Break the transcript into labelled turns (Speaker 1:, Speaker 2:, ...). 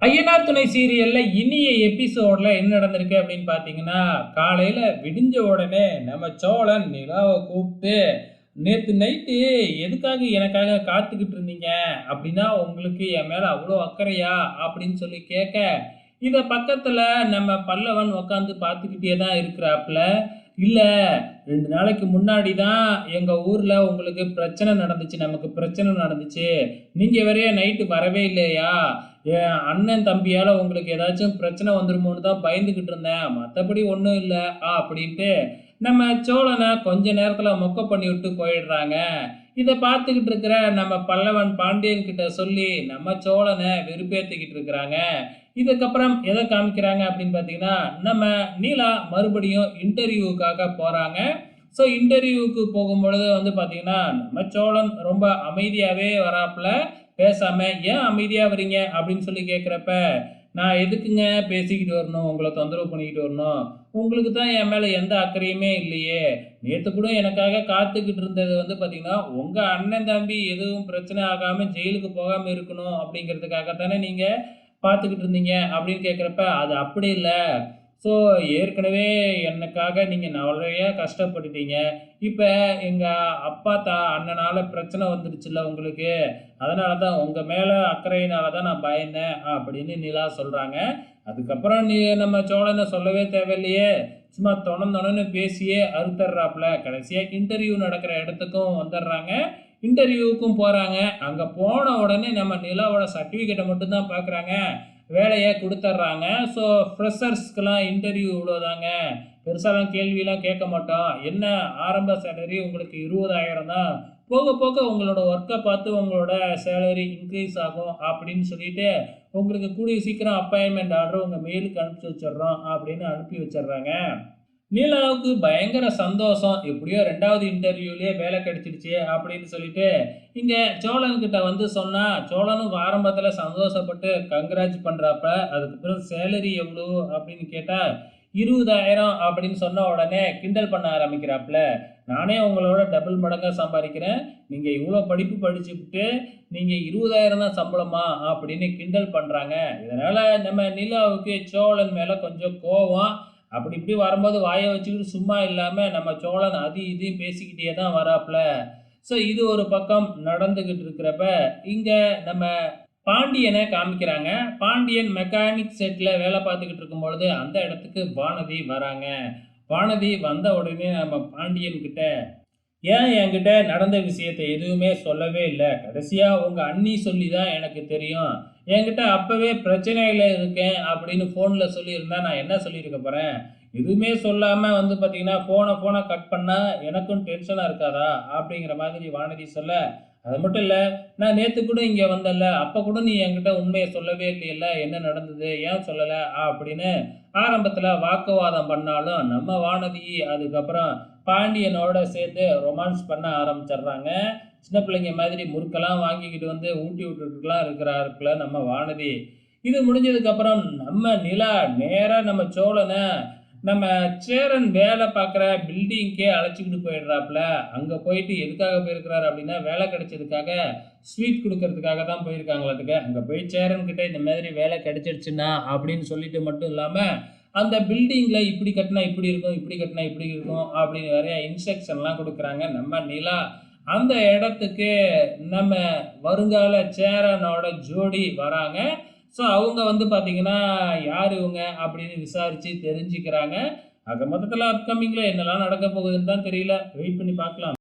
Speaker 1: ஐயனார் துணை சீரியல்ல இனிய எபிசோட்ல என்ன நடந்திருக்கு அப்படின்னு பார்த்தீங்கன்னா, காலையில விடிஞ்ச உடனே நம்ம சோழன் நிலாவ கூப்பிட்டு, "நேத்து நைட்டு எதுக்காக எனக்காக காத்துக்கிட்டு இருந்தீங்க? அப்படின்னா உங்களுக்கு என் மேல அவ்வளோ அக்கறையா?" அப்படின்னு சொல்லி கேட்க, இத பக்கத்துல நம்ம பல்லவன் உட்காந்து பார்த்துக்கிட்டே தான் இருக்கிறாப்புல. "இல்ல 2 நாளைக்கு முன்னாடி தான் எங்க ஊர்ல உங்களுக்கு பிரச்சனை நடந்துச்சு. நமக்கு பிரச்சனை நடந்துச்சு. நீங்க வேறயா நைட்டு வரவே இல்லையா? என் அண்ணன் தம்பியால உங்களுக்கு ஏதாச்சும் பிரச்சனை வந்துருமோன்னு தான் பயந்துகிட்டு இருந்தேன். மத்தபடி ஒண்ணும் இல்ல." அப்படின்ட்டு நம்ம சோழன கொஞ்ச நேரத்துல மொக்க பண்ணி விட்டு போயிடுறாங்க. இத பார்த்துக்கிட்டு இருக்கிற நம்ம பல்லவன் பாண்டியன் கிட்ட சொல்லி நம்ம சோழன வெறுப்பேத்திக்கிட்டு இருக்கிறாங்க. இதுக்கப்புறம் எத காமிக்கிறாங்க அப்படின்னு பார்த்தீங்கன்னா, நம்ம நீலா மறுபடியும் இன்டர்வியூக்காக போறாங்க. ஸோ இன்டர்வியூக்கு போகும்பொழுது வந்து பார்த்தீங்கன்னா, நம்ம சோழன் ரொம்ப அமைதியாவே வராப்புல. பேசாம, "ஏன் அமைதியா வரீங்க?" அப்படின்னு சொல்லி கேட்கிறப்ப, "நான் எதுக்குங்க பேசிக்கிட்டு வரணும்? உங்கள தொந்தரவு பண்ணிக்கிட்டு வரணும்? உங்களுக்கு தான் என் மேல எந்த அக்கறையுமே இல்லையே! நேத்து கூட எனக்காக காத்துக்கிட்டு இருந்தது வந்து பார்த்தீங்கன்னா, உங்க அண்ணன், தம்பி எதுவும் பிரச்சனை ஆகாம ஜெயிலுக்கு போகாம இருக்கணும் அப்படிங்கிறதுக்காக தானே நீங்க பார்த்துக்கிட்டு இருந்தீங்க." அப்படின்னு கேட்கிறப்ப, "அது அப்படி இல்ல. ஸோ ஏற்கனவே எனக்காக நீங்க நெறைய கஷ்டப்பட்டுட்டீங்க. இப்ப எங்க அப்பா, அண்ணனால பிரச்சனை வந்துருச்சுல்ல உங்களுக்கு. அதனால தான் உங்க மேல அக்கறையினால தான் நான் பயந்தேன்." அப்படின்னு நிலா சொல்றாங்க. அதுக்கப்புறம் நம்ம சோழன சொல்லவே தேவையில்லையே. சும்மா தொணன்னு பேசியே அறுத்தர்றாப்புல. கடைசியா இன்டர்வியூ நடக்கிற இடத்துக்கும் வந்துர்றாங்க. இன்டர்வியூவுக்கும் போறாங்க. அங்க போன உடனே நம்ம நிலாவோட சர்டிஃபிகேட்ட மட்டும் தான் பார்க்குறாங்க. வேலைய குடுத்தர்றாங்க. ஸோ ஃப்ரெஷர்ஸ்க்குலாம் இன்டர்வியூ இவ்வளோதாங்க. பெருசாலாம் கேள்விலாம் கேட்க மாட்டோம். என்ன ஆரம்ப சேலரி உங்களுக்கு 20,000 தான். போக போக உங்களோட ஒர்க்க பார்த்து உங்களோட சேலரி இன்க்ரீஸ் ஆகும் அப்படின்னு சொல்லிட்டு, உங்களுக்கு கூடிய சீக்கிரம் அப்பாயின்ட்மென்ட் ஆர்டர் உங்க மெயிலுக்கு அனுப்பிச்சு வச்சுர்றோம் அப்படின்னு அனுப்பி வச்சுர்றாங்க. நீலாவுக்கு பயங்கர சந்தோஷம். எப்படியோ 2வது இன்டர்வியூலயே வேலை கிடைச்சிடுச்சு அப்படின்னு சொல்லிட்டு, இங்க சோழன் கிட்ட வந்து சொன்னா, சோழனும் ஆரம்பத்துல சந்தோஷப்பட்டு கங்கிராட்ஸ் பண்றாப்ல. அதுக்கப்புறம் சேலரி எவ்வளோ அப்படின்னு கேட்டா, 20,000 அப்படின்னு சொன்ன உடனே கிண்டல் பண்ண ஆரம்பிக்கிறாப்ல. "நானே உங்களோட டபுள் மடங்கா சம்பாதிக்கிறேன். நீங்க இவ்வளோ படிப்பு படிச்சுப்புட்டு, நீங்க 20,000 தான் சம்பளமா?" அப்படின்னு கிண்டல் பண்றாங்க. இதனால நம்ம நிலாவுக்கு சோழன் மேல கொஞ்சம் கோவம். அப்படி இப்படி வரும்போது வாய வச்சுக்கிட்டு சும்மா இல்லாம நம்ம சோழன் அது இதையும் பேசிக்கிட்டே தான் வராப்புல. ஸோ இது ஒரு பக்கம் நடந்துகிட்டு இருக்கிறப்ப, இங்க நம்ம பாண்டியன காமிக்கிறாங்க. பாண்டியன் மெக்கானிக் செட்ல வேலை பார்த்துக்கிட்டு இருக்கும்பொழுது, அந்த இடத்துக்கு வானதி வராங்க. வானதி வந்த உடனே நம்ம பாண்டியன் கிட்ட, "ஏன் என்கிட்ட நடந்த விஷயத்த எதுவுமே சொல்லவே இல்ல? கடைசியா உங்க அண்ணி சொல்லி தான் எனக்கு தெரியும். என்கிட்ட அப்பவே பிரச்சனையில இருக்கேன் அப்படின்னு ஃபோன்ல சொல்லியிருந்தா நான் என்ன சொல்லியிருக்க போறேன்? எதுவுமே சொல்லாம வந்து பார்த்தீங்கன்னா, ஃபோன கட் பண்ணா எனக்கும் டென்ஷனா இருக்காதா?" அப்படிங்கிற மாதிரி வானதி சொல்ல, "அது மட்டும் இல்ல, நான் நேத்து கூட இங்க வந்தேன்ல, அப்ப கூட நீ என்கிட்ட உண்மைய சொல்லவே இல்லையல்ல, என்ன நடந்தது? ஏன் சொல்லல?" அப்படின்னு ஆரம்பத்துல வாக்குவாதம் பண்ணாலும், நம்ம வானதி அதுக்கப்புறம் பாண்டியனோட சேர்ந்து ரொமான்ஸ் பண்ண ஆரம்பிச்சிடுறாங்க. சின்ன பிள்ளைங்க மாதிரி முறுக்கெல்லாம் வாங்கிக்கிட்டு வந்து ஊட்டி விட்டுட்டுலாம் இருக்கிறாருக்குள்ள நம்ம வானதி. இது முடிஞ்சதுக்கப்புறம் நம்ம நிலா நேரா நம்ம சோழன நம்ம சேரன் வேலை பார்க்குற பில்டிங்க்கே அழைச்சிக்கிட்டு போயிடுறாப்புல. அங்க போயிட்டு எதுக்காக போயிருக்கிறாரு அப்படின்னா, வேலை கிடைச்சதுக்காக ஸ்வீட் குடுக்கறதுக்காக தான் போயிருக்காங்களாட்டுங்க. அங்க போய் சேரன் கிட்ட இந்த மாதிரி வேலை கிடைச்சிடுச்சுண்ணா அப்படின்னு சொல்லிட்டு மட்டும் இல்லாம, அந்த பில்டிங்ல இப்படி கட்டினா இப்படி இருக்கும், இப்படி கட்டினா இப்படி இருக்கும் அப்படின்னு நெறைய இன்ஸ்ட்ரக்ஷன்லாம் குடுக்குறாங்க நம்ம நிலா. அந்த இடத்துக்கு நம்ம வருங்கால சேரனோட ஜோடி வராங்க. ஸோ அவங்க வந்து பார்த்தீங்கன்னா, யார் இவங்க அப்படின்னு விசாரிச்சு தெரிஞ்சுக்கிறாங்க. ஆக மொத்தத்தில அப்கமிங்ல என்னலாம் நடக்க போகுதுன்னு தான் தெரியல. வெயிட் பண்ணி பார்க்கலாம்.